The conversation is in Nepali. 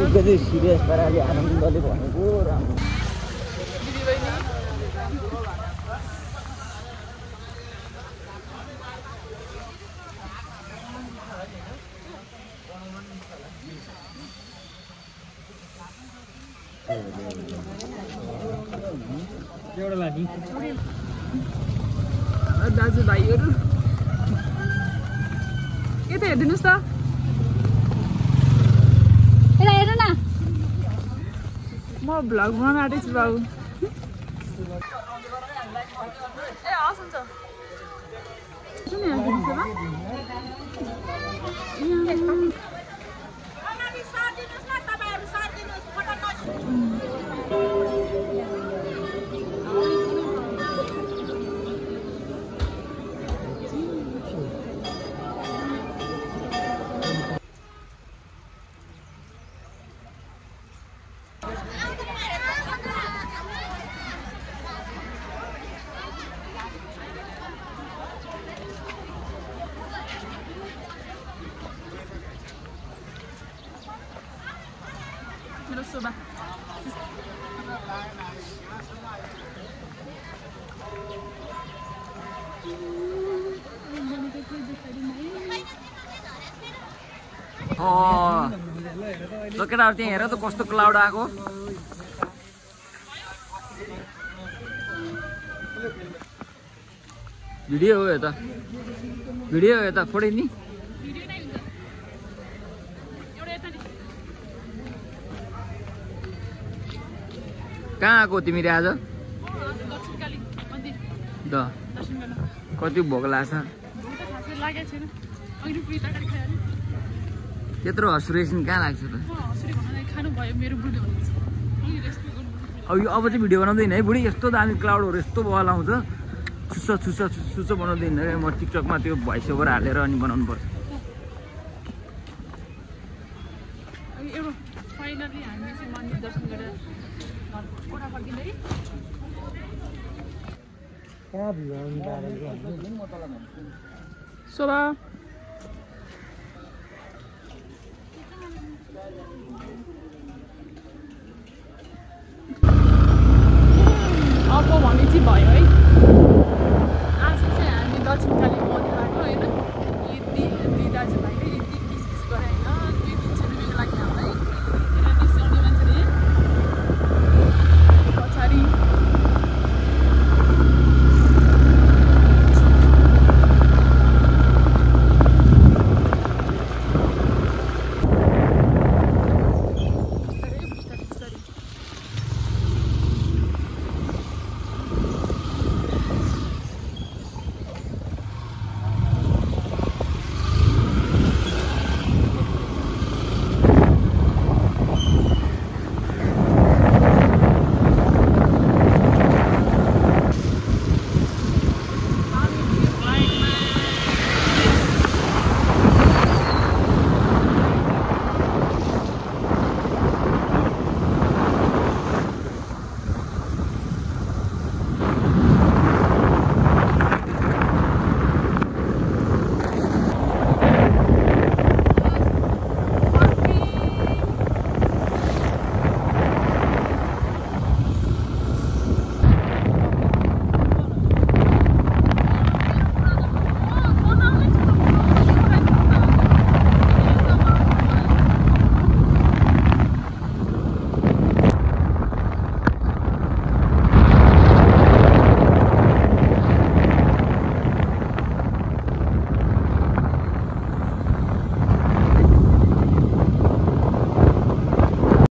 ट्रिपको चाहिँ सिरियस पाराले आनन्दले भनेको राम्रो एउटा लानी दाजुभाइहरू के त हेरिदिनुहोस् त यता हेर्नु न म भ्लग बनाउन आँटेको छु बाबु ए हस् हुन्छ मेरो शोभा केटाहरु त्यहाँ हेर त कस्तो क्लाउड आएको भिडियो हो यो त फोटो नि कहाँ आएको तिमीले आज द कति भोक लाग्छ त्यत्रो हँसुरेसन कहाँ लाग्छ त अब चाहिँ भिडियो बनाउँदैन है बुढी यस्तो दामी क्लाउडहरू यस्तो बल आउँछ छुच्चो बनाउँदैन म टिकटकमा त्यो भोइस ओभर हालेर अनि बनाउनु पर्छ शोभा अब भने चाहिँ भयो है आज चाहिँ हामी दक्षिणकाली मन्दिर